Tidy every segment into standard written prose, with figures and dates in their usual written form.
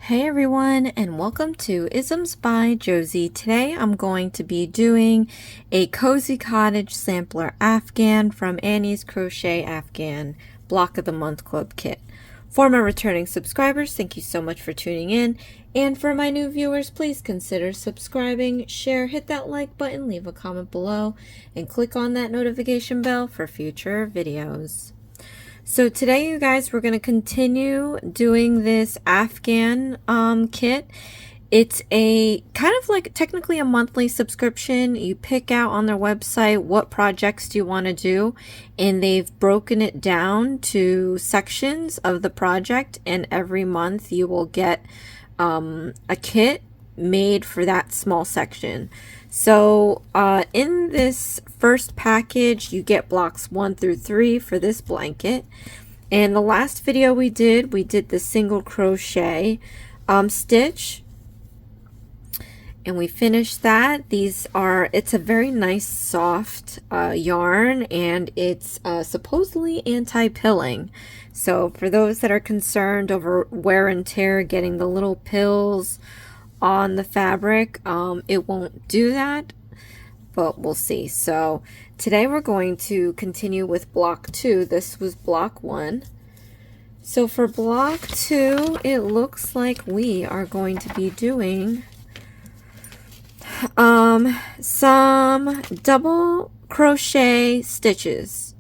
Hey everyone, and welcome to Isms by Josie. Today I'm going to be doing a Cozy Cottage Sampler Afghan from Annie's Crochet Afghan Block of the Month Club kit. For my returning subscribers, thank you so much for tuning in. And for my new viewers, please consider subscribing, share, hit that like button, leave a comment below, and click on that notification bell for future videos. So today, you guys, we're going to continue doing this Afghan kit. It's a kind of like technically a monthly subscription. You pick out on their website what projects do you want to do, and they've broken it down to sections of the project, and every month you will get a kit made for that small section. So in this first package you get blocks 1 through 3 for this blanket, and the last video we did the single crochet stitch, and we finished that. It's a very nice soft yarn, and it's supposedly anti-pilling. So for those that are concerned over wear and tear, getting the little pills on the fabric, it won't do that, but we'll see. So today we're going to continue with block 2. This was block 1. So for block 2, it looks like we are going to be doing some double crochet stitches.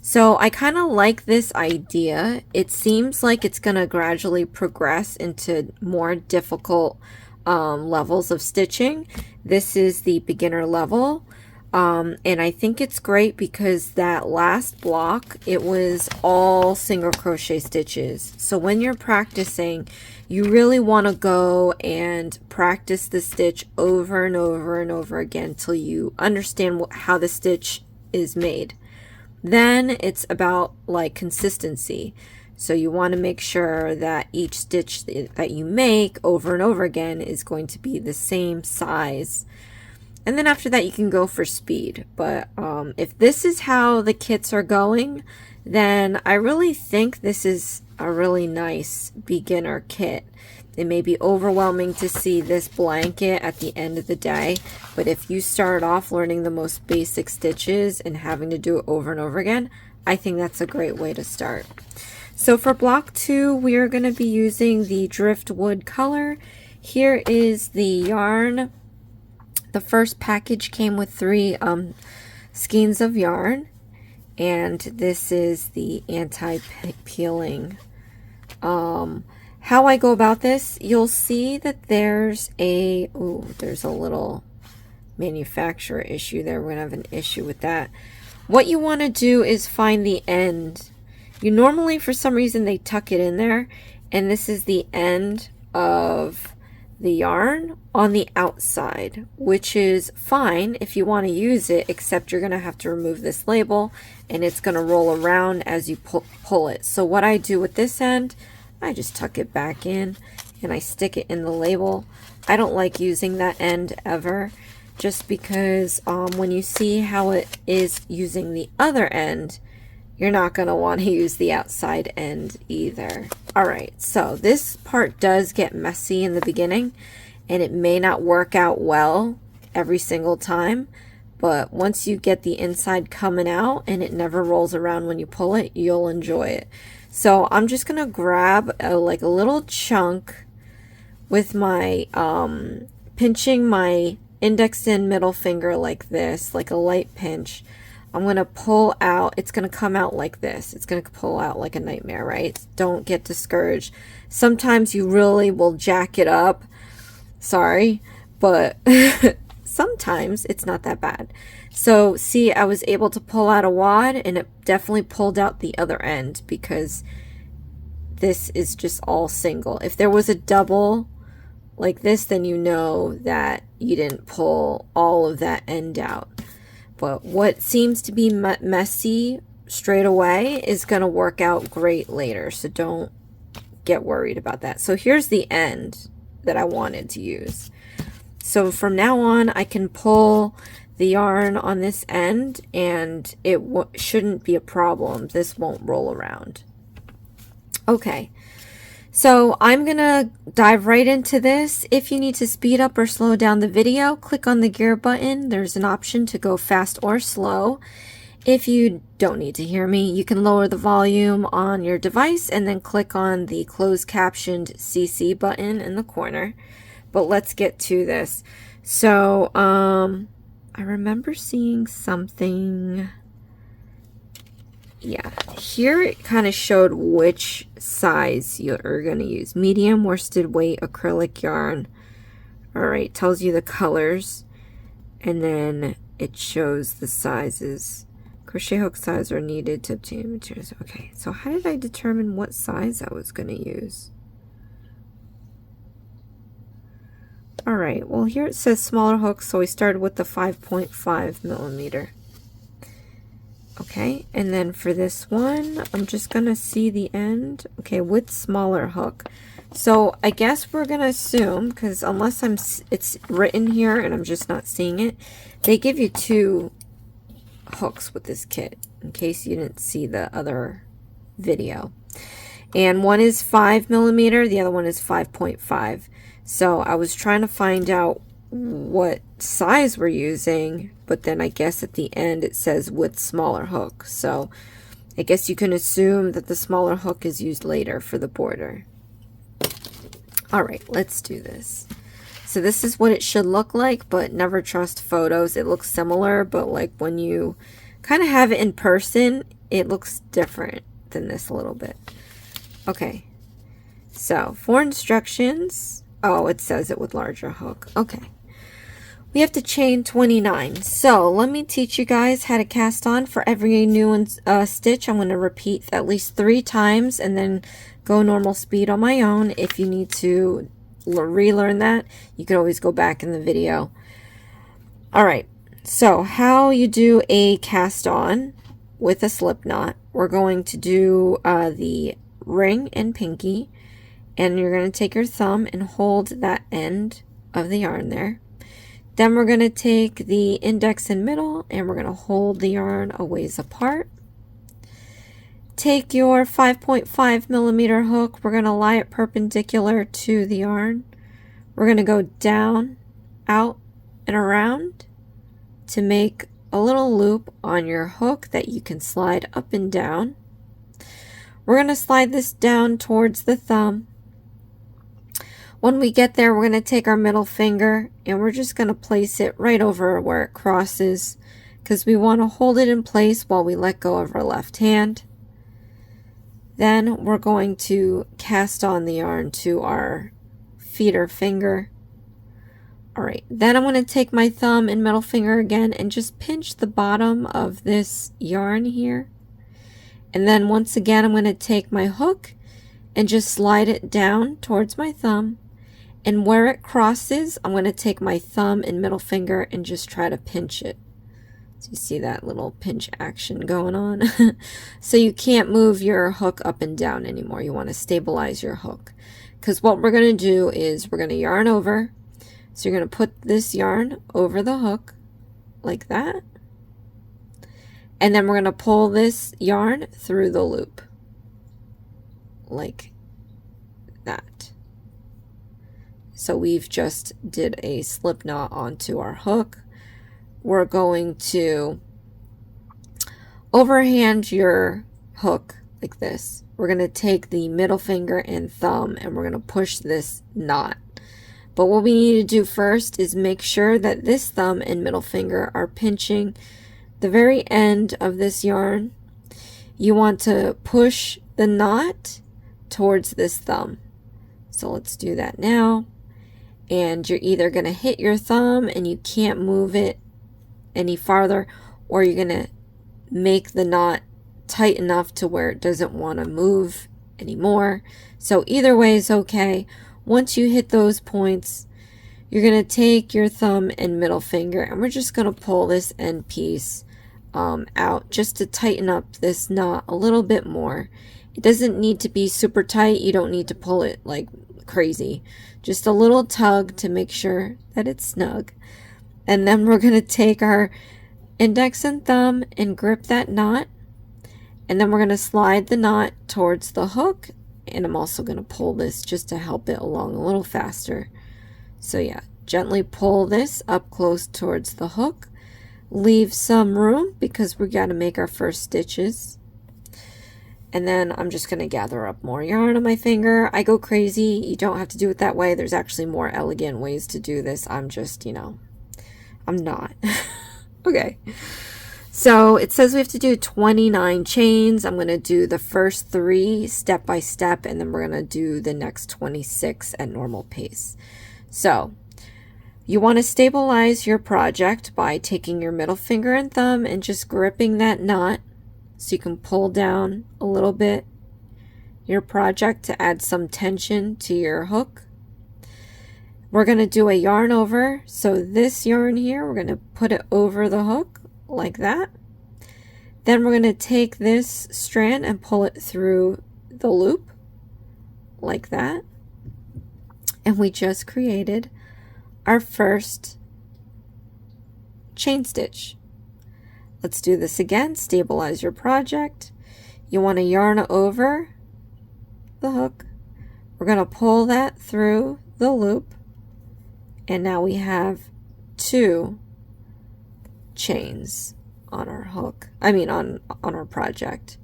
So I kind of like this idea. It seems like it's going to gradually progress into more difficult levels of stitching. This is the beginner level, and I think it's great because that last block, it was all single crochet stitches. So when you're practicing, you really want to go and practice the stitch over and over and over again until you understand how the stitch is made. Then it's about like consistency. So you want to make sure that each stitch that you make over and over again is going to be the same size. And then after that you can go for speed. But if this is how the kits are going, then I really think this is a really nice beginner kit. It may be overwhelming to see this blanket at the end of the day, but if you start off learning the most basic stitches and having to do it over and over again, I think that's a great way to start. So for block 2, we are going to be using the driftwood color. Here is the yarn. The first package came with 3 skeins of yarn, and this is the anti-peeling. How I go about this, you'll see that there's a little manufacturer issue there. We're going to have an issue with that. What you want to do is find the end. You normally, for some reason, they tuck it in there, and this is the end of the yarn on the outside, which is fine if you want to use it, except you're going to have to remove this label, and it's going to roll around as you pull it. So what I do with this end, I just tuck it back in, and I stick it in the label. I don't like using that end ever, just because when you see how it is using the other end, you're not going to want to use the outside end either. Alright, so this part does get messy in the beginning, and it may not work out well every single time, but once you get the inside coming out and it never rolls around when you pull it, you'll enjoy it. So I'm just going to grab like a little chunk with my pinching my index and middle finger like this, like a light pinch. I'm going to pull out. It's going to come out like this. It's going to pull out like a nightmare, right? Don't get discouraged. Sometimes you really will jack it up. Sorry, but sometimes it's not that bad. So see, I was able to pull out a wad, and it definitely pulled out the other end because this is just all single. If there was a double like this, then you know that you didn't pull all of that end out. But what seems to be messy straight away is going to work out great later, so don't get worried about that. So here's the end that I wanted to use. So from now on, I can pull the yarn on this end, and it shouldn't be a problem. This won't roll around. Okay, So I'm gonna dive right into this. If you need to speed up or slow down the video, click on the gear button. There's an option to go fast or slow. If you don't need to hear me, you can lower the volume on your device and then click on the closed captioned CC button in the corner. But let's get to this. So I remember seeing something. Yeah, here it kind of showed which size you're going to use. Medium worsted weight acrylic yarn. All right, tells you the colors, and then it shows the sizes. Crochet hook size are needed to obtain materials. Okay, so how did I determine what size I was going to use? All right, well here it says smaller hooks, so we started with the 5.5 millimeter. Okay, and then for this one, I'm just gonna see the end. Okay, with smaller hook. So I guess we're gonna assume, because unless it's written here and I'm just not seeing it, they give you 2 hooks with this kit, in case you didn't see the other video. And one is 5 millimeter, the other one is 5.5. So I was trying to find out what size we're using, but then I guess at the end it says with smaller hook. So I guess you can assume that the smaller hook is used later for the border. All right, let's do this. So this is what it should look like, but never trust photos. It looks similar, but like when you kind of have it in person, it looks different than this a little bit. Okay, so for instructions, oh, it says it with larger hook. Okay. We have to chain 29. So let me teach you guys how to cast on. For every new stitch, I'm going to repeat at least 3 times and then go normal speed on my own. If you need to relearn that, you can always go back in the video. All right, so how you do a cast on with a slip knot. We're going to do the ring and pinky, and you're going to take your thumb and hold that end of the yarn there. Then we're going to take the index and middle and we're going to hold the yarn a ways apart. Take your 5.5 millimeter hook. We're going to lie it perpendicular to the yarn. We're going to go down, out, and around to make a little loop on your hook that you can slide up and down. We're going to slide this down towards the thumb. When we get there, we're going to take our middle finger and we're just going to place it right over where it crosses, because we want to hold it in place while we let go of our left hand. Then we're going to cast on the yarn to our feeder finger. All right, then I'm going to take my thumb and middle finger again and just pinch the bottom of this yarn here. And then once again, I'm going to take my hook and just slide it down towards my thumb. And where it crosses, I'm going to take my thumb and middle finger and just try to pinch it. So you see that little pinch action going on. So you can't move your hook up and down anymore. You want to stabilize your hook. Because what we're going to do is we're going to yarn over. So you're going to put this yarn over the hook like that. And then we're going to pull this yarn through the loop like that. So we've just did a slip knot onto our hook. We're going to overhand your hook like this. We're going to take the middle finger and thumb and we're going to push this knot. But what we need to do first is make sure that this thumb and middle finger are pinching the very end of this yarn. You want to push the knot towards this thumb. So let's do that now. And you're either going to hit your thumb and you can't move it any farther, or you're going to make the knot tight enough to where it doesn't want to move anymore. So either way is okay. Once you hit those points, you're going to take your thumb and middle finger and we're just going to pull this end piece out just to tighten up this knot a little bit more. It doesn't need to be super tight. You don't need to pull it like crazy. Just a little tug to make sure that it's snug. And then we're going to take our index and thumb and grip that knot. And then we're going to slide the knot towards the hook And I'm also going to pull this just to help it along a little faster. So yeah, gently pull this up close towards the hook. Leave some room because we got to make our first stitches. And then I'm just going to gather up more yarn on my finger. I go crazy. You don't have to do it that way. There's actually more elegant ways to do this. I'm just, you know, I'm not. Okay. So it says we have to do 29 chains. I'm going to do the first 3 step by step, and then we're going to do the next 26 at normal pace. So you want to stabilize your project by taking your middle finger and thumb and just gripping that knot so you can pull down a little bit your project to add some tension to your hook. We're going to do a yarn over. So this yarn here, we're going to put it over the hook like that. Then we're going to take this strand and pull it through the loop like that. And we just created our first chain stitch. Let's do this again. Stabilize your project. You want to yarn over the hook. We're going to pull that through the loop. And now we have 2 chains on our hook. On our project.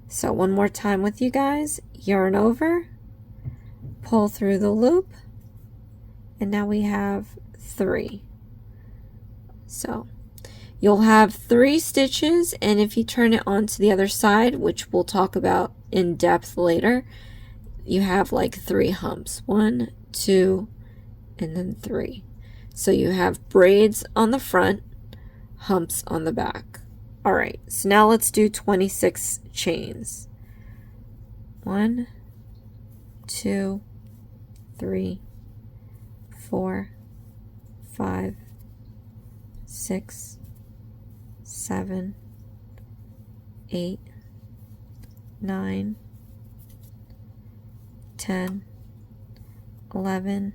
So one more time with you guys. Yarn over, pull through the loop, and now we have 3. So you'll have 3 stitches, and if you turn it onto the other side, which we'll talk about in depth later, you have like 3 humps. 1, 2, and then 3. So you have braids on the front, humps on the back. All right, so now let's do 26 chains. 1, 2, 3, 4, 5, 6, 7, 8, 9, 10, 11,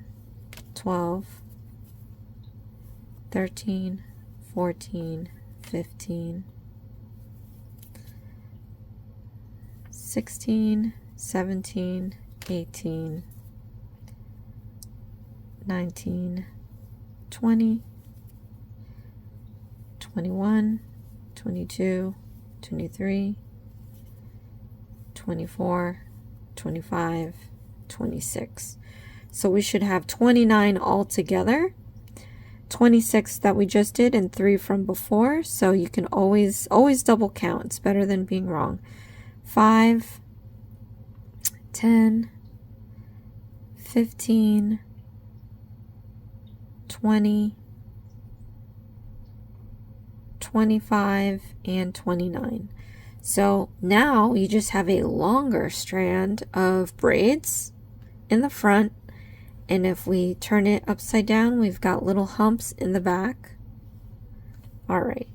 12, 13, 14, 15, 16, 17, 18, 19, 20, 21, 22, 23, 24, 25, 26. So we should have 29 altogether. 26 that we just did and 3 from before. So you can always double count. It's better than being wrong. 5, 10, 15, 20, 25, and 29. So now you just have a longer strand of braids in the front, and if we turn it upside down, we've got little humps in the back. All right,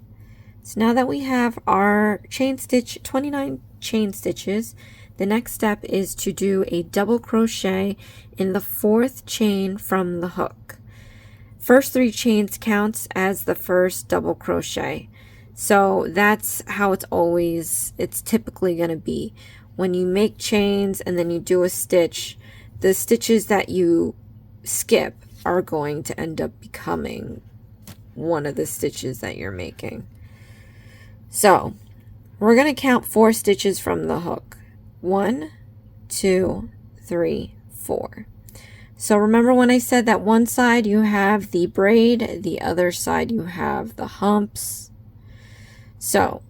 so now that we have our chain stitch, 29 chain stitches, the next step is to do a double crochet in the 4th chain from the hook. First 3 chains counts as the first double crochet. So that's how it's typically going to be. When you make chains and then you do a stitch, the stitches that you skip are going to end up becoming one of the stitches that you're making. So we're going to count 4 stitches from the hook. 1, 2, 3, 4. So remember when I said that one side you have the braid, the other side you have the humps. So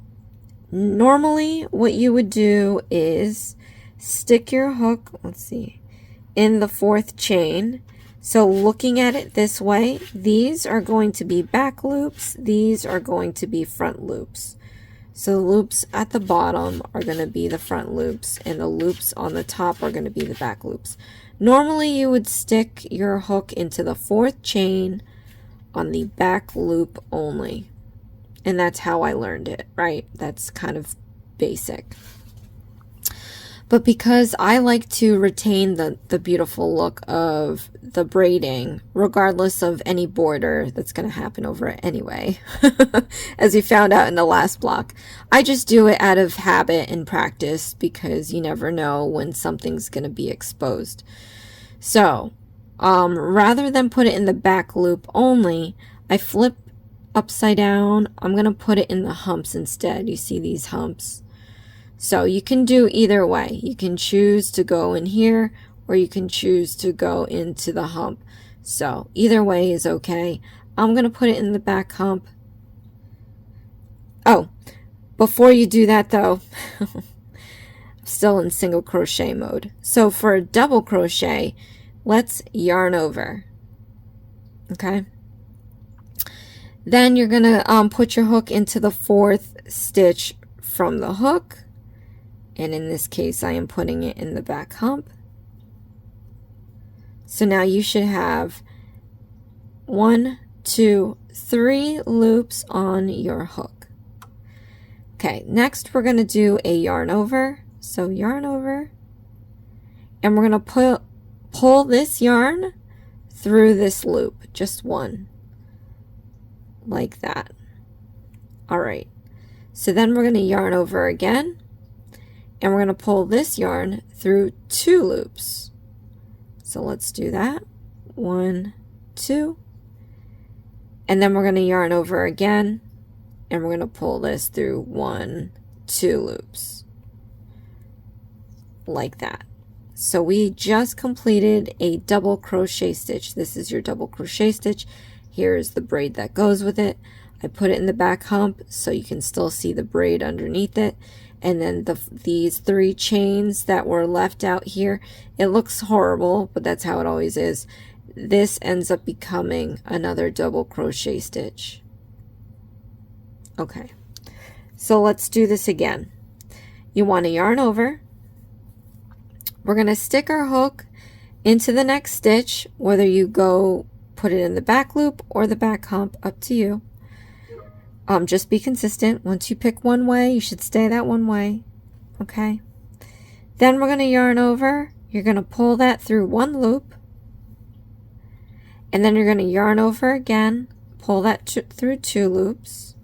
normally what you would do is stick your hook, let's see, in the 4th chain. So looking at it this way, these are going to be back loops, these are going to be front loops. So the loops at the bottom are going to be the front loops, and the loops on the top are going to be the back loops. Normally you would stick your hook into the 4th chain on the back loop only. And that's how I learned it, right? That's kind of basic. But because I like to retain the beautiful look of the braiding, regardless of any border that's going to happen over it anyway, as we found out in the last block, I just do it out of habit and practice because you never know when something's going to be exposed. So, rather than put it in the back loop only, I flip upside down. I'm going to put it in the humps instead. You see these humps? So you can do either way. You can choose to go in here or you can choose to go into the hump. So either way is okay. I'm going to put it in the back hump. Oh, before you do that though, I'm still in single crochet mode. So for a double crochet, let's yarn over. Okay. Then you're going to put your hook into the 4th stitch from the hook. And in this case, I am putting it in the back hump. So now you should have 1, 2, 3 loops on your hook. Okay, next we're going to do a yarn over. So yarn over. And we're going to pull this yarn through this loop, just one. Like that. All right. So then we're going to yarn over again. And we're going to pull this yarn through 2 loops. So let's do that. 1, 2. And then we're going to yarn over again. And we're going to pull this through 1, 2 loops. Like that. So we just completed a double crochet stitch. This is your double crochet stitch. Here's the braid that goes with it. I put it in the back hump so you can still see the braid underneath it. And then these 3 chains that were left out here, it looks horrible, but that's how it always is. This ends up becoming another double crochet stitch. Okay, so let's do this again. You want to yarn over. We're going to stick our hook into the next stitch, whether you go put it in the back loop or the back hump, up to you. Just be consistent. Once you pick one way, you should stay that one way. Okay. Then we're going to yarn over. You're going to pull that through 1 loop. And then you're going to yarn over again. Pull that through 2 loops.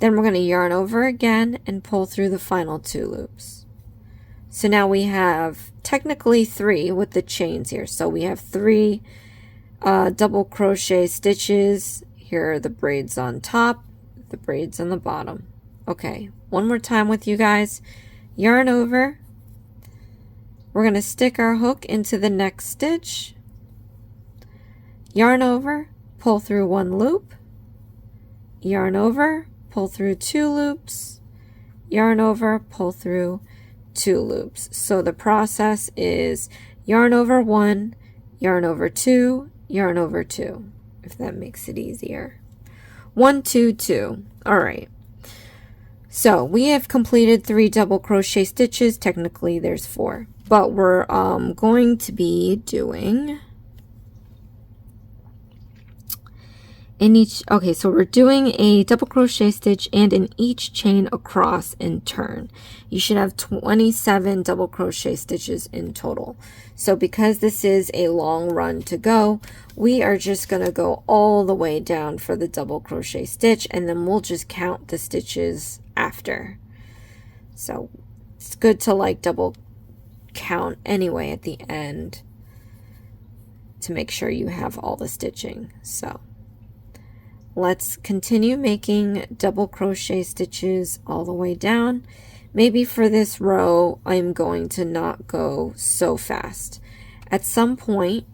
Then we're going to yarn over again and pull through the final 2 loops. So now we have technically 3 with the chains here. So we have 3 double crochet stitches. Here are the braids on top, the braids on the bottom. Okay, one more time with you guys. Yarn over. We're going to stick our hook into the next stitch. Yarn over, pull through 1 loop. Yarn over, pull through 2 loops. Yarn over, pull through 2 loops. So the process is yarn over 1, yarn over 2, yarn over 2. If that makes it easier. 1, 2, 2. All right. So we have completed 3 double crochet stitches. Technically there's 4, but we're going to be doing in each. Okay, so we're doing a double crochet stitch and in each chain across and turn. You should have 27 double crochet stitches in total. So because this is a long run to go, we are just going to go all the way down for the double crochet stitch, and then we'll just count the stitches after. So it's good to like double count anyway at the end to make sure you have all the stitching. So let's continue making double crochet stitches all the way down. Maybe for this row, I'm going to not go so fast. At some point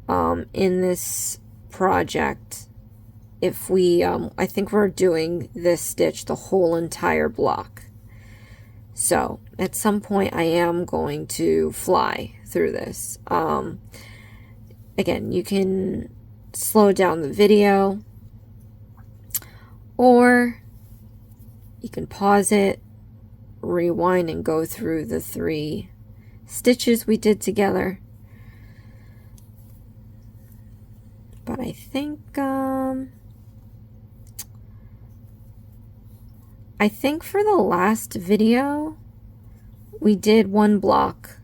in this project, if we, I think we're doing this stitch the whole entire block. So at some point I am going to fly through this. Again, you can slow down the video, or you can pause it, rewind, and go through the 3 stitches we did together. But I think for the last video we did one block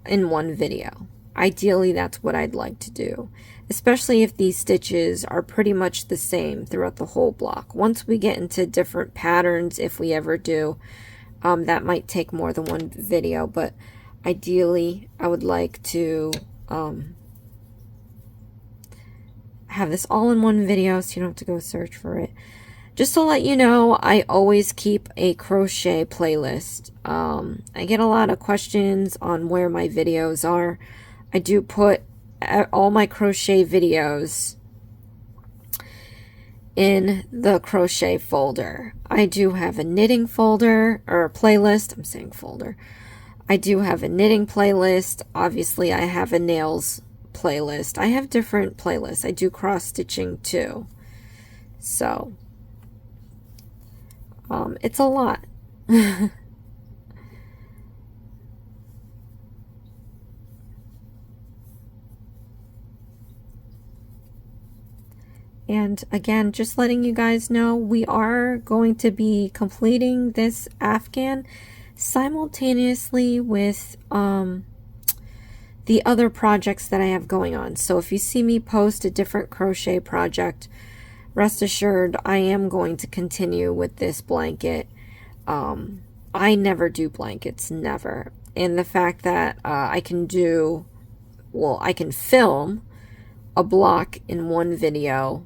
in one video. Ideally, that's what I'd like to do, especially if these stitches are pretty much the same throughout the whole block. Once we get into different patterns, if we ever do, that might take more than one video, but ideally I would like to have this all in one video so you don't have to go search for it. Just to let you know, I always keep a crochet playlist. I get a lot of questions on where my videos are. I do put all my crochet videos in the crochet folder. I do have a knitting folder, or a playlist. I'm saying folder. I do have a knitting playlist. Obviously, I have a nails playlist. I have different playlists. I do cross stitching too. So, it's a lot. And again, just letting you guys know, we are going to be completing this Afghan simultaneously with the other projects that I have going on. So if you see me post a different crochet project, rest assured I am going to continue with this blanket. I never do blankets, never. And the fact that I can film a block in one video,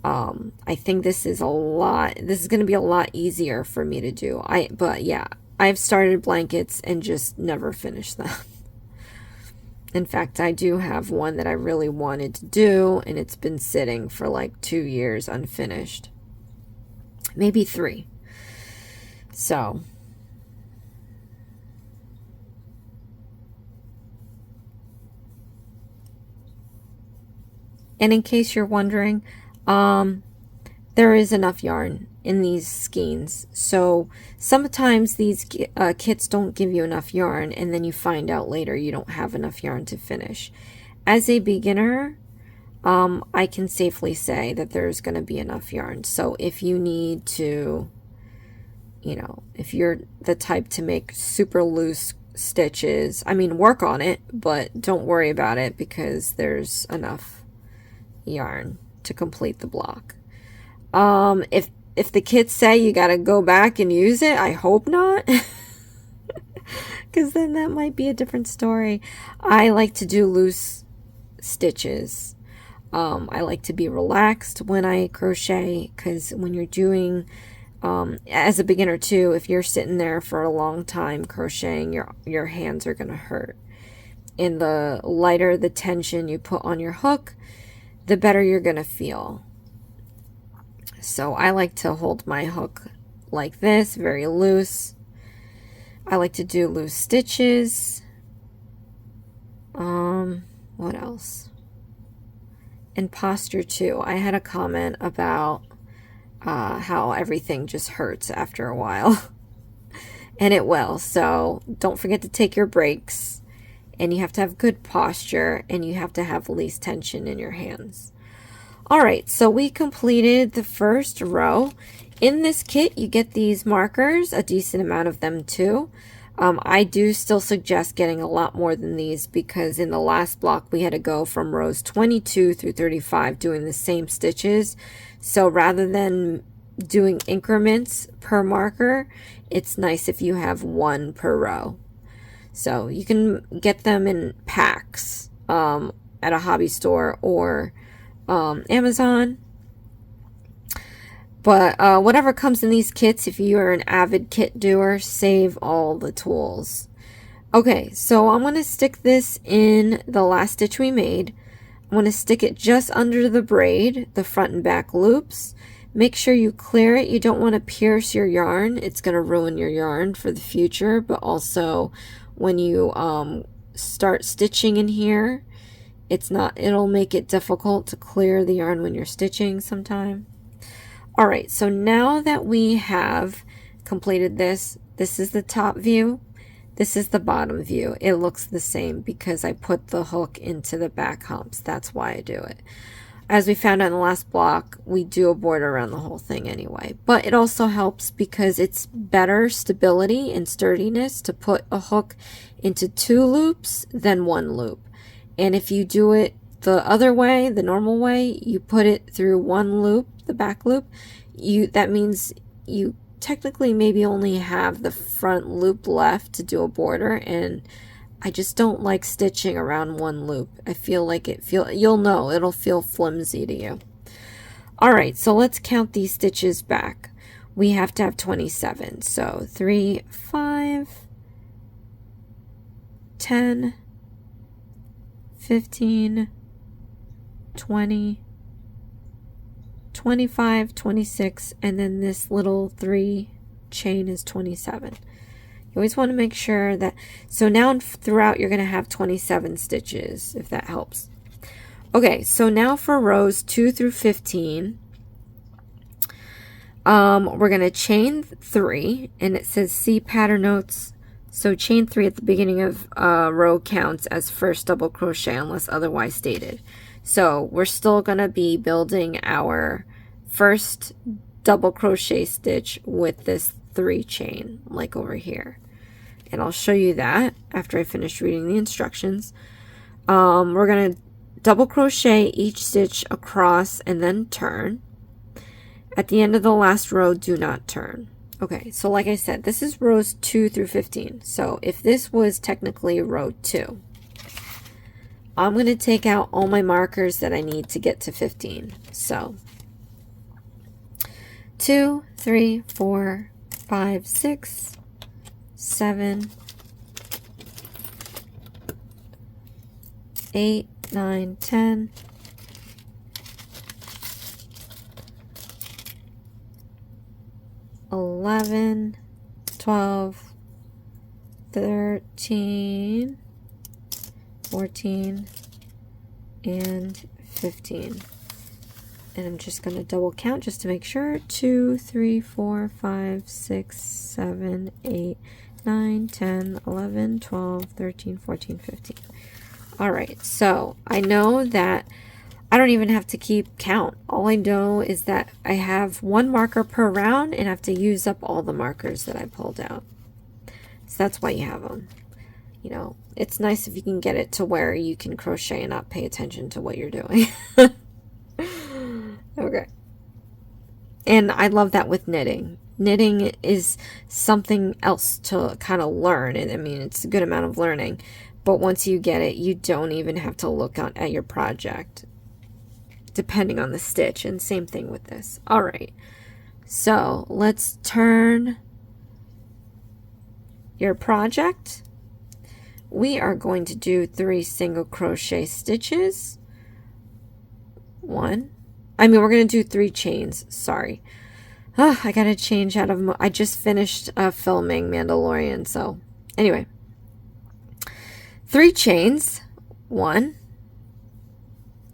I think this is going to be a lot easier for me to do. But yeah, I've started blankets and just never finished them. In fact, I do have one that I really wanted to do, and it's been sitting for like 2 years unfinished. Maybe 3. So, and in case you're wondering, there is enough yarn in these skeins. So sometimes these kits don't give you enough yarn, and then you find out later you don't have enough yarn to finish. As a beginner, I can safely say that there's going to be enough yarn. So if you need to, if you're the type to make super loose stitches, I mean, work on it, but don't worry about it because there's enough yarn to complete the block. If the kits say you got to go back and use it, I hope not. Because then that might be a different story. I like to do loose stitches. I like to be relaxed when I crochet, because when you're doing, as a beginner too, if you're sitting there for a long time crocheting, your hands are going to hurt. And the lighter the tension you put on your hook, the better you're going to feel. So I like to hold my hook like this, very loose. I like to do loose stitches. What else? And posture too. I had a comment about how everything just hurts after a while. And it will. So don't forget to take your breaks. And you have to have good posture, and you have to have least tension in your hands. Alright, so we completed the first row. In this kit, you get these markers, a decent amount of them too. I do still suggest getting a lot more than these, because in the last block we had to go from rows 22 through 35 doing the same stitches. So rather than doing increments per marker, it's nice if you have one per row. So you can get them in packs at a hobby store or Amazon. But whatever comes in these kits, if you are an avid kit doer, save all the tools. Okay, so I'm going to stick this in the last stitch we made. I'm going to stick it just under the braid, the front and back loops. Make sure you clear it. You don't want to pierce your yarn. It's going to ruin your yarn for the future, but also when you start stitching in here, it'll make it difficult to clear the yarn when you're stitching sometime. Alright, so now that we have completed this is the top view, this is the bottom view. It looks the same because I put the hook into the back humps. That's why I do it. as we found on the last block, we do a border around the whole thing anyway. But it also helps because it's better stability and sturdiness to put a hook into 2 loops than 1 loop. And if you do it the other way, the normal way, you put it through 1 loop, the back loop, that means you technically maybe only have the front loop left to do a border, and I just don't like stitching around 1 loop. I feel like you'll know, it'll feel flimsy to you. Alright, so let's count these stitches back. We have to have 27. So 3, 5, 10, 15, 20, 25, 26, and then this little 3 chain is 27. You always want to make sure that, so now throughout you're going to have 27 stitches, if that helps. Okay, so now for rows 2 through 15, we're going to chain 3, and it says see pattern notes. So chain 3 at the beginning of row counts as first double crochet unless otherwise stated. So we're still going to be building our first double crochet stitch with this 3 chain, like over here. And I'll show you that after I finish reading the instructions. We're going to double crochet each stitch across and then turn. At the end of the last row, do not turn. Okay, so like I said, this is rows 2 through 15. So if this was technically row 2, I'm going to take out all my markers that I need to get to 15. So 2, 3, 4, 5, 6, 7, 8, 9, 10, 11, 12, 13, 14, and 15. And I'm just going to double count just to make sure. 2, 3, 4, 5, 6, 7, 8, 9, 10, 11, 12, 13, 14, 15. Alright, so I know that I don't even have to keep count. All I know is that I have 1 marker per round and I have to use up all the markers that I pulled out. So that's why you have them. You know, it's nice if you can get it to where you can crochet and not pay attention to what you're doing. Okay. And I love that with knitting. Knitting is something else to kind of learn. And I mean, it's a good amount of learning. But once you get it, you don't even have to look at your project, depending on the stitch. And same thing with this. All right. So let's turn your project. We are going to do 3 single crochet stitches. We're going to do 3 chains. Sorry. I got to change out of, I just finished filming Mandalorian. So anyway, 3 chains. 1,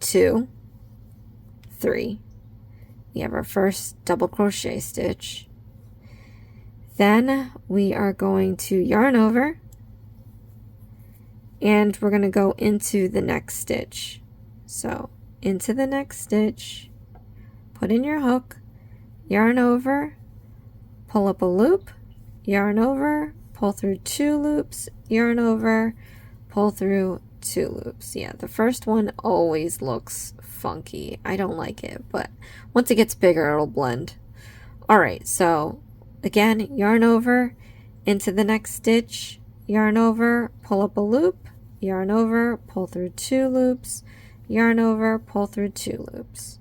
2, 3. We have our first double crochet stitch. Then we are going to yarn over and we're going to go into the next stitch. So into the next stitch, put in your hook, yarn over, pull up a loop, yarn over, pull through 2 loops, yarn over, pull through 2 loops. Yeah, the first one always looks funky. I don't like it, but once it gets bigger, it'll blend. Alright, so again, yarn over, into the next stitch, yarn over, pull up a loop, yarn over, pull through 2 loops, yarn over, pull through 2 loops.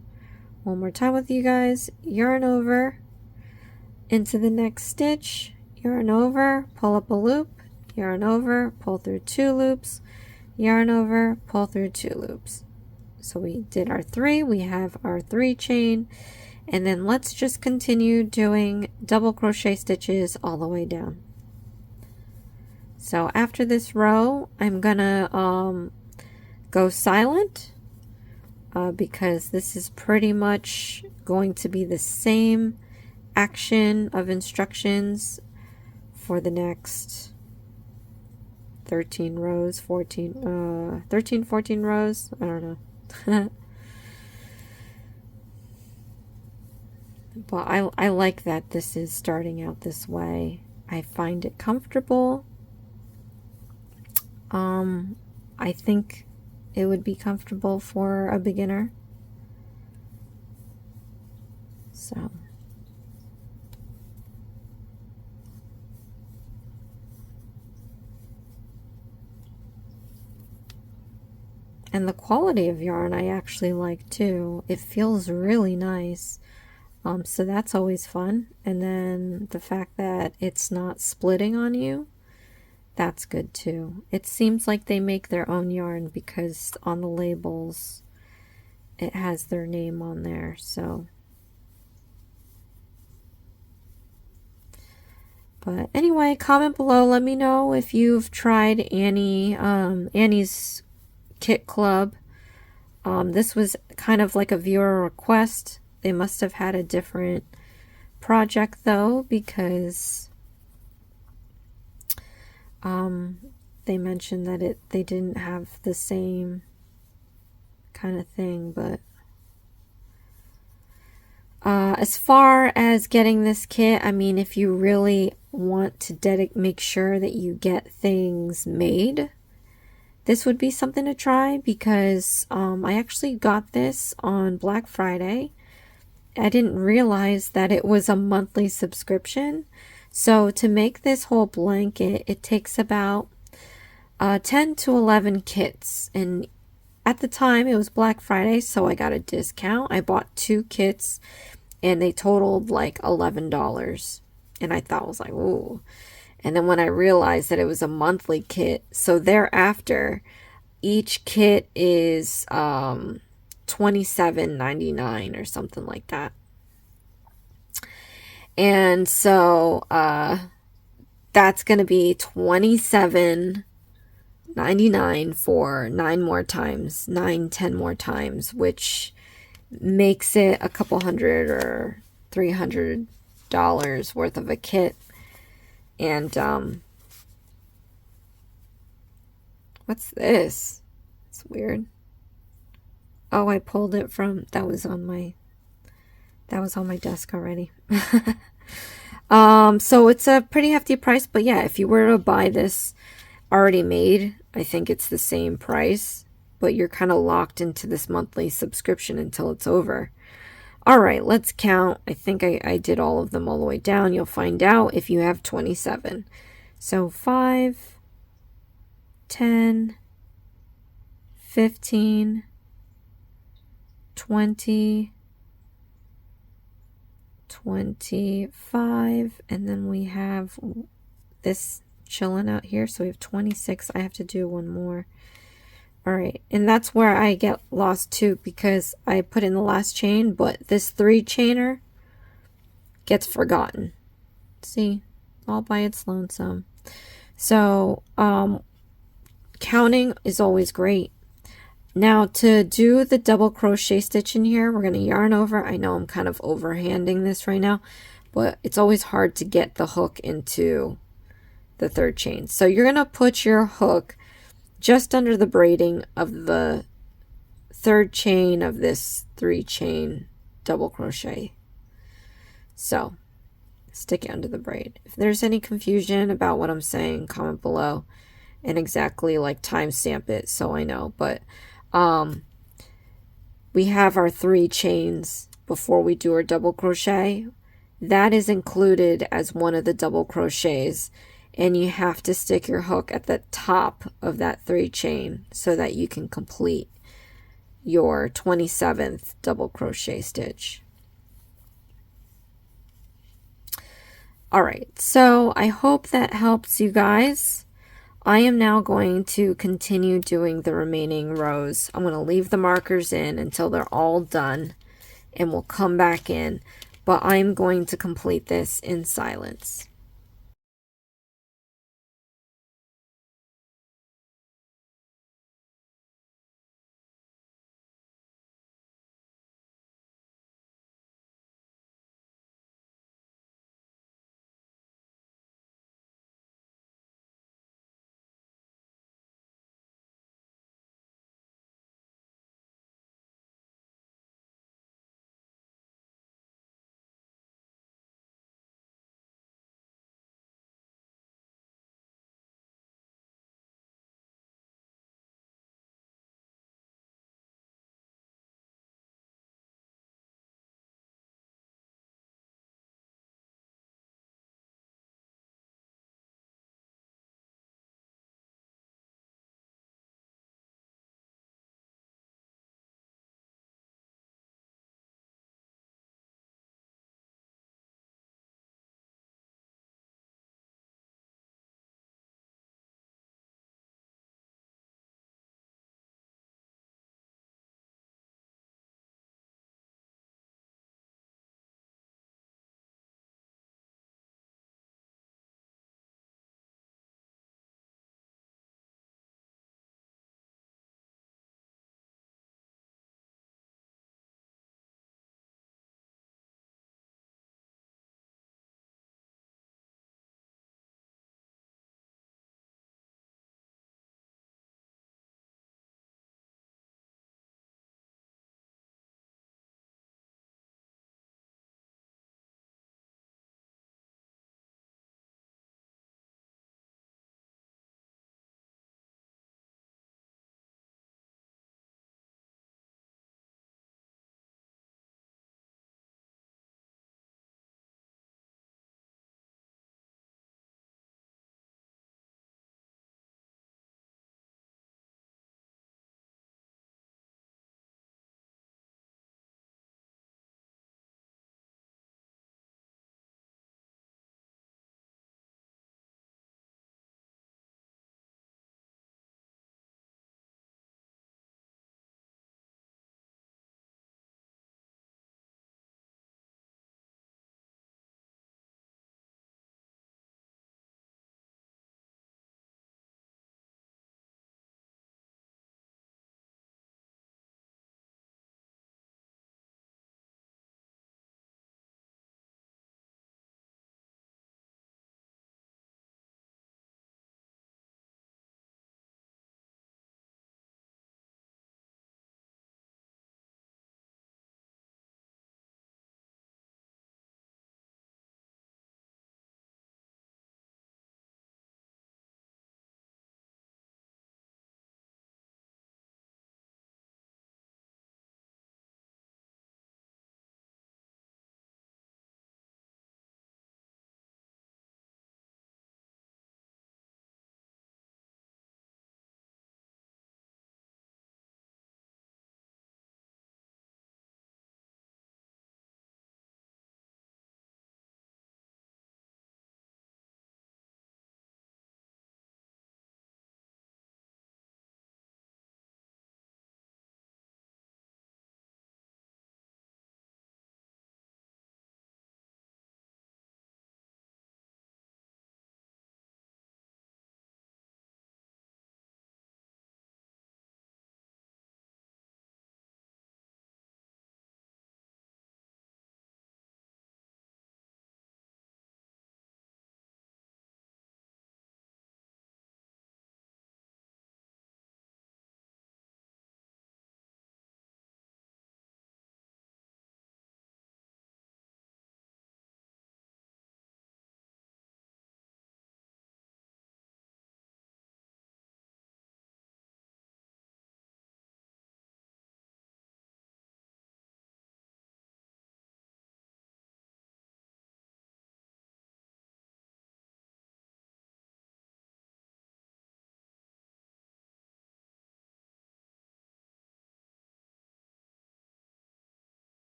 One more time with you guys. Yarn over, into the next stitch, yarn over, pull up a loop, yarn over, pull through 2 loops, yarn over, pull through 2 loops. So we did our 3, we have our 3 chain, and then let's just continue doing double crochet stitches all the way down. So after this row, I'm gonna go silent because this is pretty much going to be the same action of instructions for the next 13 rows, 14 rows, I don't know. But I like that this is starting out this way. I find it comfortable. I think it would be comfortable for a beginner. So. And the quality of yarn I actually like too. It feels really nice. So that's always fun. And then the fact that it's not splitting on you, that's good too. It seems like they make their own yarn because on the labels it has their name on there. So, but anyway, comment below. Let me know if you've tried Annie's Kit Club. This was kind of like a viewer request. They must have had a different project though, because they mentioned that they didn't have the same kind of thing. But as far as getting this kit, I mean, if you really want to make sure that you get things made, this would be something to try, because I actually got this on Black Friday. I didn't realize that it was a monthly subscription. So to make this whole blanket, it takes about 10 to 11 kits. And at the time, it was Black Friday, so I got a discount. I bought 2 kits, and they totaled like $11. And I thought, I was like, ooh. And then when I realized that it was a monthly kit, so thereafter, each kit is $27.99 or something like that. And so that's going to be $27.99 for 9 more times, 10 more times, which makes it a couple hundred or $300 worth of a kit. And what's this? It's weird. Oh, I pulled it from, that was on my desk already. So it's a pretty hefty price, but yeah, if you were to buy this already made, I think it's the same price, but you're kind of locked into this monthly subscription until it's over. All right, let's count. I think I did all of them all the way down. You'll find out if you have 27. So 5, 10, 15, 20, 25, and then we have this chilling out here, so we have 26. I have to do one more. All right, and that's where I get lost too, because I put in the last chain, but this 3 chainer gets forgotten. See, all by its lonesome. So counting is always great. Now to do the double crochet stitch in here, we're going to yarn over. I know I'm kind of overhanding this right now, but it's always hard to get the hook into the 3rd chain. So you're going to put your hook just under the braiding of the 3rd chain of this 3 chain double crochet. So stick it under the braid. If there's any confusion about what I'm saying, comment below and exactly like timestamp it so I know. But we have our 3 chains before we do our double crochet. That is included as one of the double crochets, and you have to stick your hook at the top of that 3 chain so that you can complete your 27th double crochet stitch. All right, so I hope that helps you guys. I am now going to continue doing the remaining rows. I'm going to leave the markers in until they're all done, and we'll come back in, but I'm going to complete this in silence.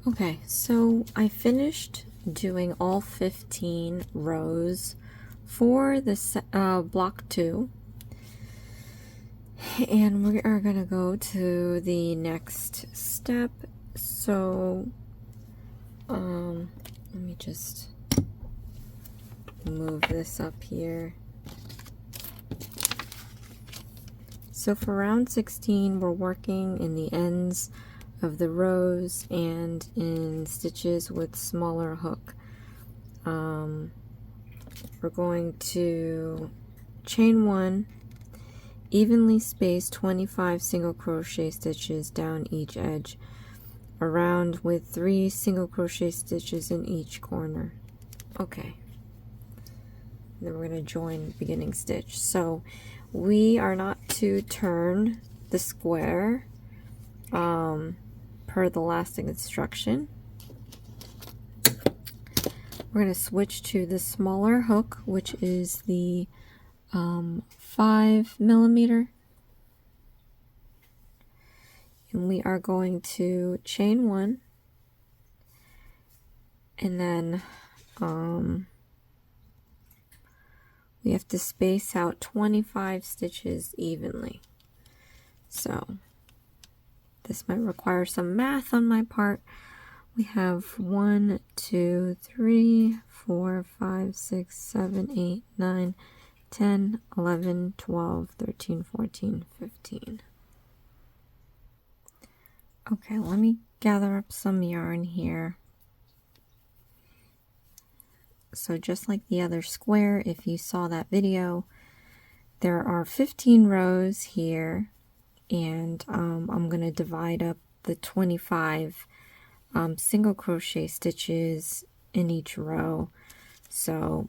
Okay, so I finished doing all 15 rows for the block 2, and we are going to go to the next step. So let me just move this up here. So for round 16, we're working in the ends of the rows and in stitches with smaller hook. We're going to chain 1, evenly space 25 single crochet stitches down each edge, around with 3 single crochet stitches in each corner. Okay. Then we're going to join beginning stitch. So we are not to turn the square per the last instruction. We're going to switch to the smaller hook, which is the 5mm, and we are going to chain 1, and then we have to space out 25 stitches evenly. So this might require some math on my part. We have 1, 2, 3, 4, 5, 6, 7, 8, 9, 10, 11, 12, 13, 14, 15. Okay, let me gather up some yarn here. So just like the other square, if you saw that video, there are 15 rows here, and I'm going to divide up the 25 single crochet stitches in each row. So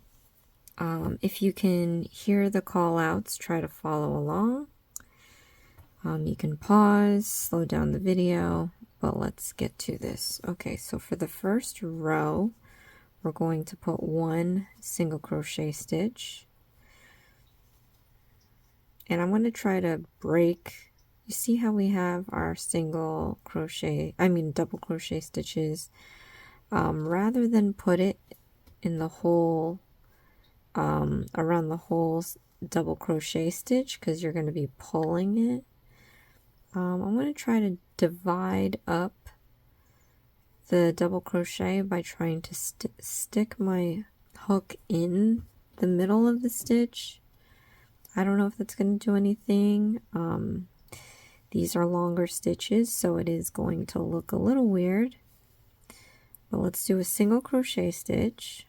if you can hear the call outs, try to follow along. You can pause, slow down the video, but let's get to this. Okay, so for the first row, we're going to put 1 single crochet stitch, and I'm going to try to break. You see how we have our double crochet stitches, rather than put it in the hole, around the whole double crochet stitch, because you're going to be pulling it. I'm going to try to divide up the double crochet by trying to stick my hook in the middle of the stitch. I don't know if that's going to do anything. These are longer stitches, so it is going to look a little weird. But let's do a single crochet stitch.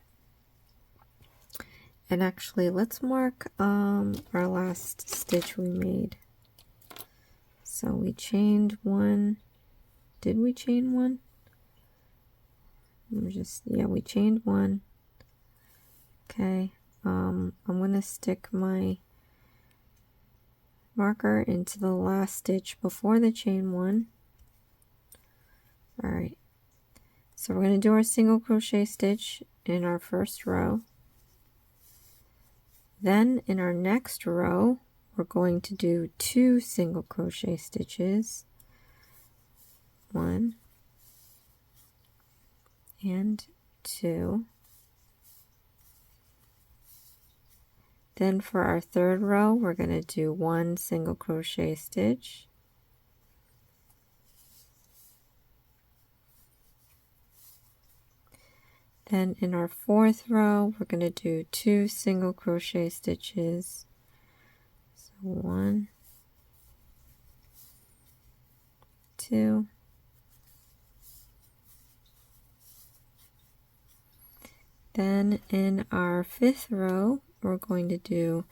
And actually, let's mark our last stitch we made. So we chained 1. Did we chain 1? Yeah, we chained 1. Okay, I'm going to stick my marker into the last stitch before the chain 1. Alright, so we're going to do our single crochet stitch in our first row. Then in our next row, we're going to do 2 single crochet stitches. 1 and 2. Then for our third row, we're going to do 1 single crochet stitch. Then in our fourth row, we're going to do 2 single crochet stitches. So 1, 2. Then in our fifth row, we're going to do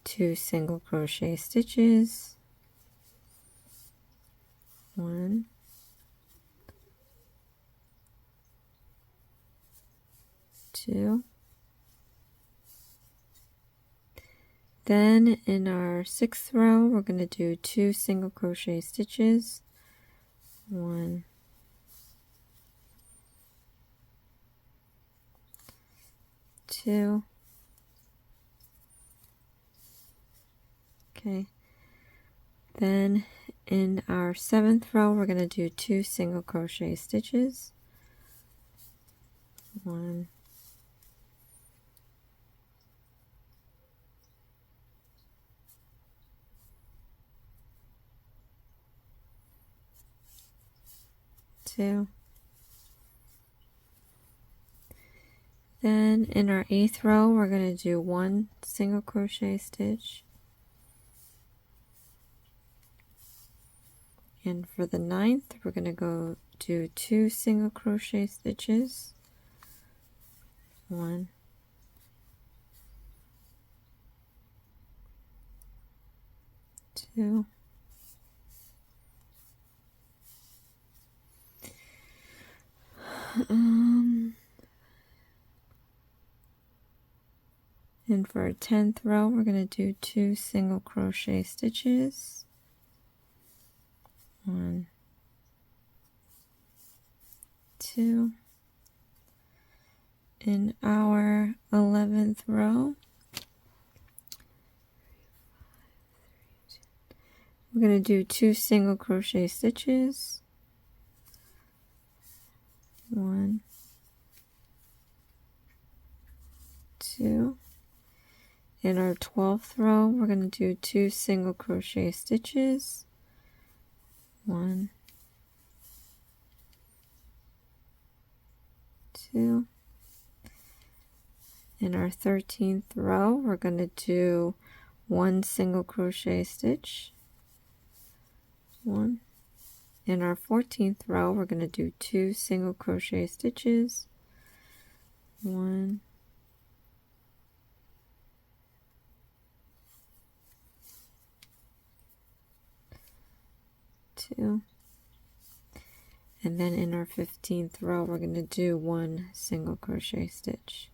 2 single crochet stitches. 1, 2. Then in our sixth row, we're going to do 2 single crochet stitches. 1, 2. Okay. Then in our seventh row, we're going to do 2 single crochet stitches. 1, 2. Then in our 8th row, we're going to do 1 single crochet stitch. And for the 9th, we're going to go do 2 single crochet stitches. 1, 2. And for our 10th row, we're going to do 2 single crochet stitches. 1, 2. In our 11th row, we're going to do 2 single crochet stitches. 1, 2. In our 12th row, we're going to do 2 single crochet stitches. 1, 2. In our 13th row, we're going to do 1 single crochet stitch. 1. In our 14th row, we're going to do 2 single crochet stitches. 1, 2. And then in our 15th row, we're going to do 1 single crochet stitch.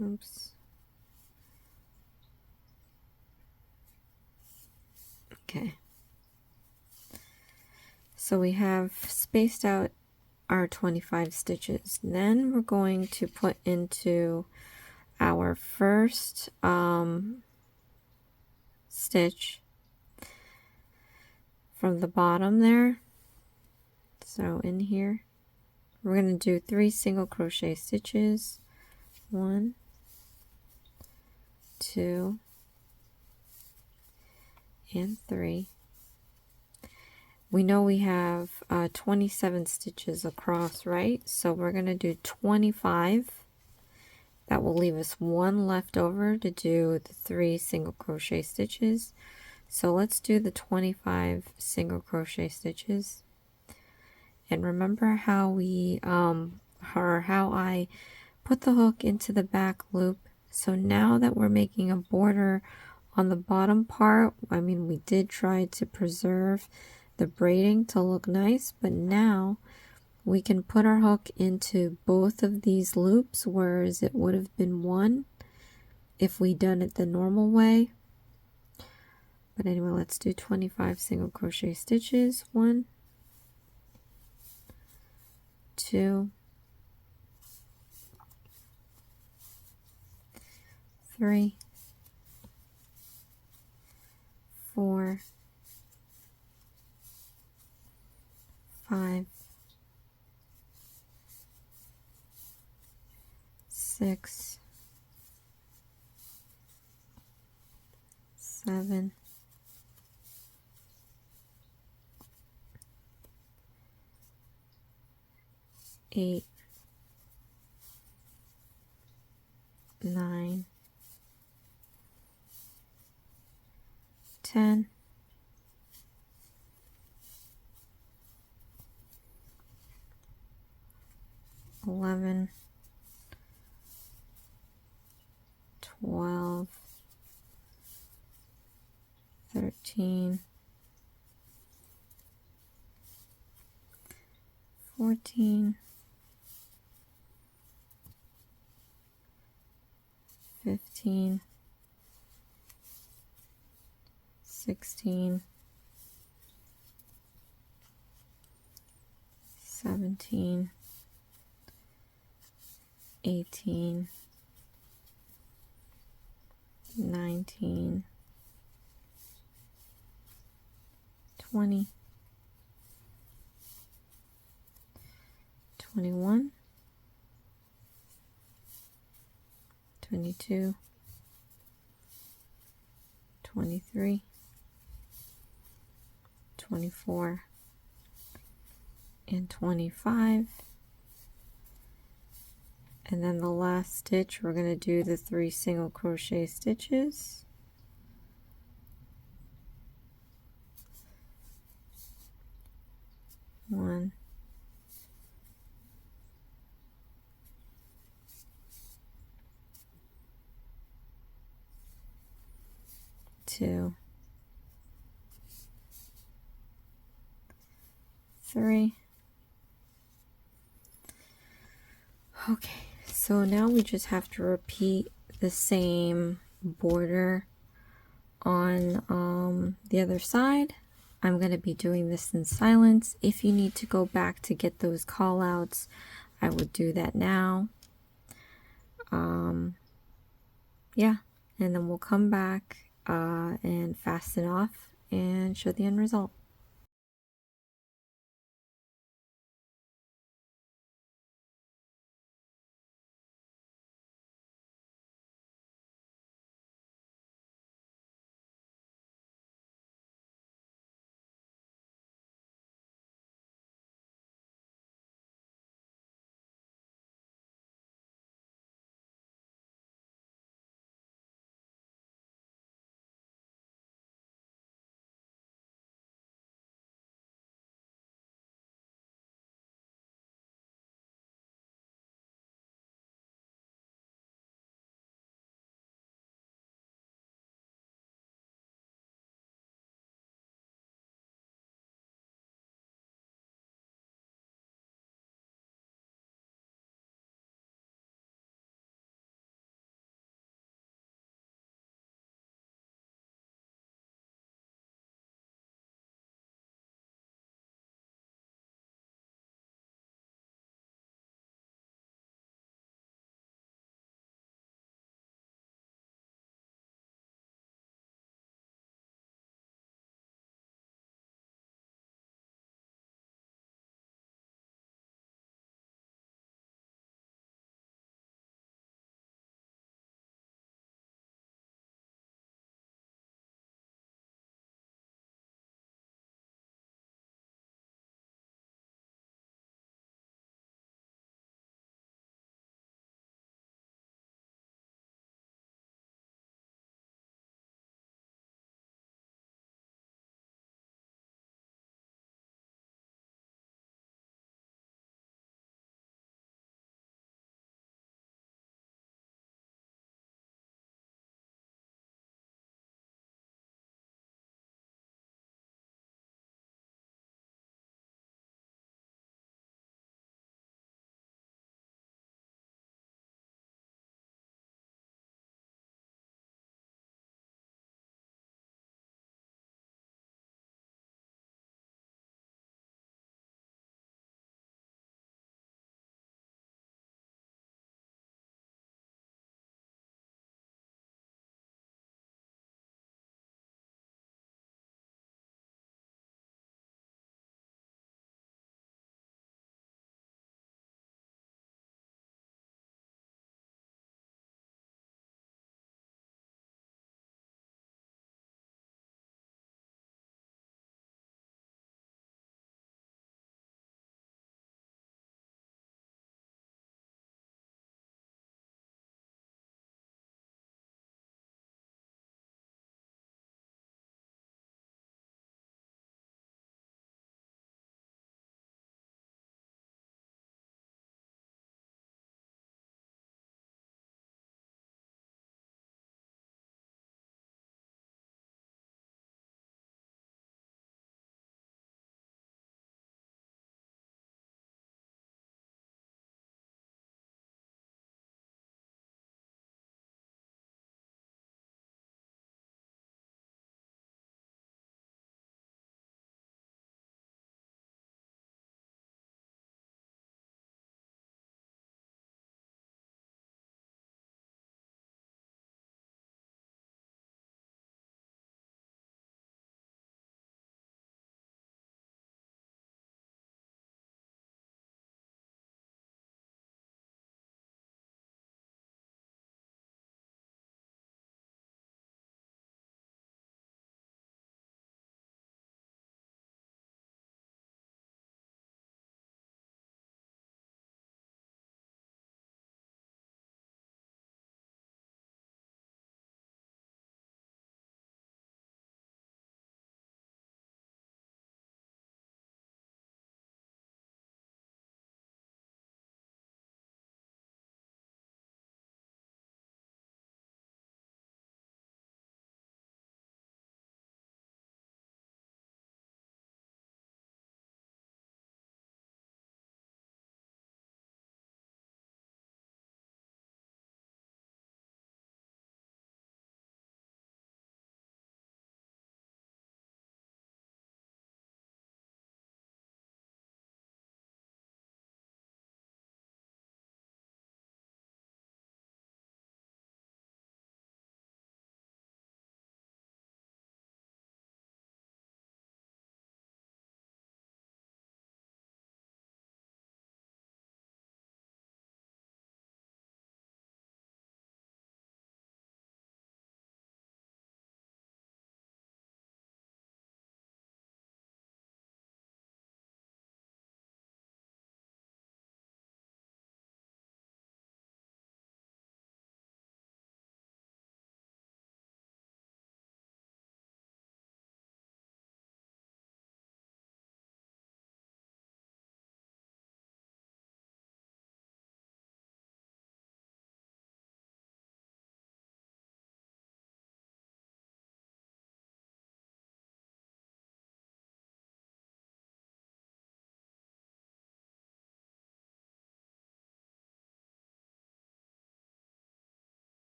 Oops. Okay. So we have spaced out our 25 stitches. Then we're going to put into our first stitch from the bottom there. So in here, we're going to do 3 single crochet stitches. 1, 2, and 3. We know we have 27 stitches across, right? So we're going to do 25. That will leave us 1 left over to do the 3 single crochet stitches. So let's do the 25 single crochet stitches. And remember how we how I put the hook into the back loop. So now that we're making a border on the bottom part, I mean, we did try to preserve the braiding to look nice, but now we can put our hook into both of these loops, whereas it would have been 1 if we done it the normal way. But anyway, let's do 25 single crochet stitches. 1, 2, 3, 4, 5, 6, 7, 8, 9, 10, 11, 12, 13, 14, 15, 16, 17, 18, 19, 20, 21, 22, 23, 24, and 25. And then the last stitch, we're going to do the 3 single crochet stitches. One, two, 3. Okay, so now we just have to repeat the same border on the other side. I'm going to be doing this in silence. If you need to go back to get those call outs, I would do that now. Yeah, and then we'll come back and fasten off and show the end result.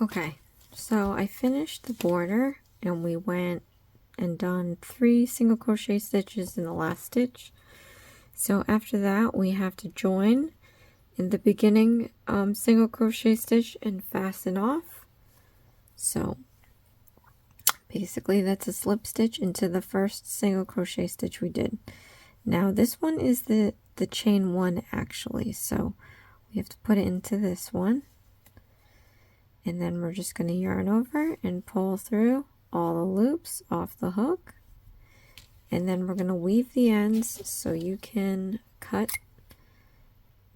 Okay, so I finished the border and we went and done 3 single crochet stitches in the last stitch. So after that we have to join in the beginning single crochet stitch and fasten off. So basically that's a slip stitch into the first single crochet stitch we did. Now this one is the chain 1 actually, so we have to put it into this one, and then we're just going to yarn over and pull through all the loops off the hook, and then we're going to weave the ends so you can cut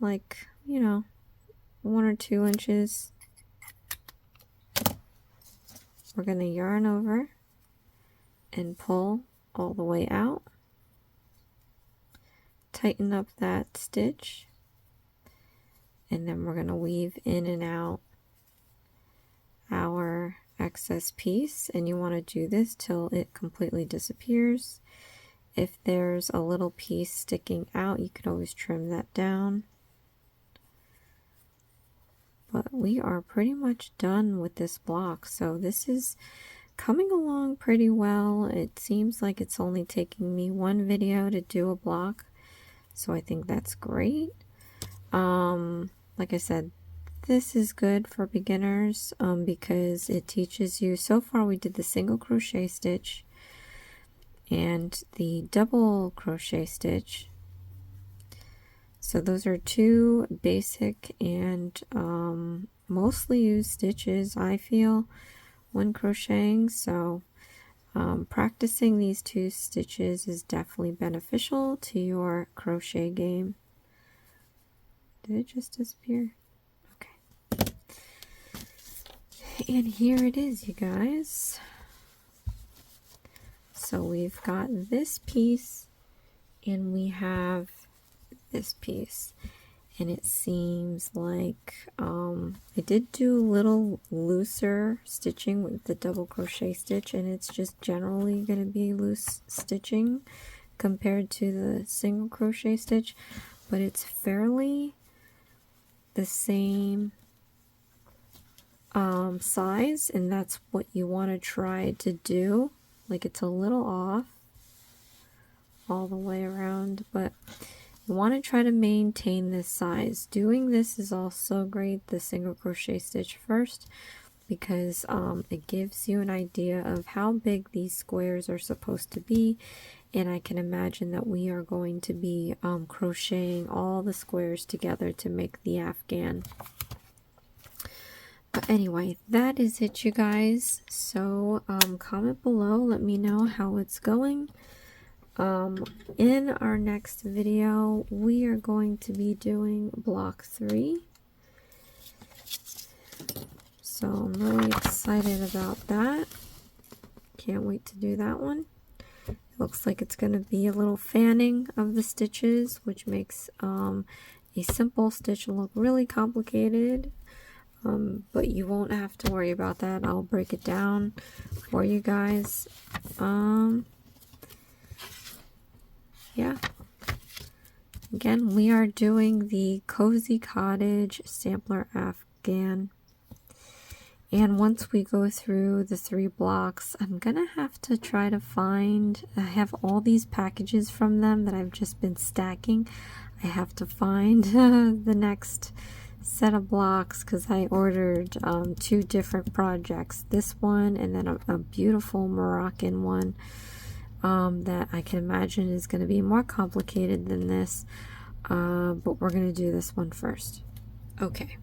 like, you know, 1 or 2 inches. We're going to yarn over and pull all the way out, tighten up that stitch, and then we're going to weave in and out our excess piece, and you want to do this till it completely disappears. If there's a little piece sticking out, you could always trim that down. But we are pretty much done with this block, so this is coming along pretty well. It seems like it's only taking me 1 video to do a block, so I think that's great. Like I said, this is good for beginners because it teaches you, so far we did the single crochet stitch and the double crochet stitch. So those are 2 basic and mostly used stitches, I feel, when crocheting. So practicing these 2 stitches is definitely beneficial to your crochet game. Did it just disappear? Okay. And here it is, you guys. So we've got this piece and we have this piece, and it seems like I did do a little looser stitching with the double crochet stitch, and it's just generally going to be loose stitching compared to the single crochet stitch, but it's fairly the same size, and that's what you want to try to do. Like, it's a little off all the way around, but you want to try to maintain this size. Doing this is also great, the single crochet stitch first, because it gives you an idea of how big these squares are supposed to be, and I can imagine that we are going to be crocheting all the squares together to make the Afghan. But anyway, that is it, you guys. So comment below, let me know how it's going. In our next video, we are going to be doing block 3. So I'm really excited about that. Can't wait to do that one. It looks like it's going to be a little fanning of the stitches, which makes a simple stitch look really complicated. But you won't have to worry about that. I'll break it down for you guys. Yeah. Again, we are doing the Cozy Cottage Sampler Afghan. And once we go through the 3 blocks, I'm gonna have to try to find, I have all these packages from them that I've just been stacking. I have to find the next set of blocks because I ordered 2 different projects. This one and then a beautiful Moroccan one that I can imagine is going to be more complicated than this, but we're going to do this one first. Okay,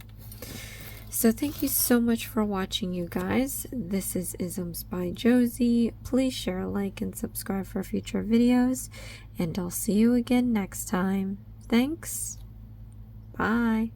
so thank you so much for watching, you guys. This is Isms by Josie. Please share, like, and subscribe for future videos, and I'll see you again next time. Thanks. Bye.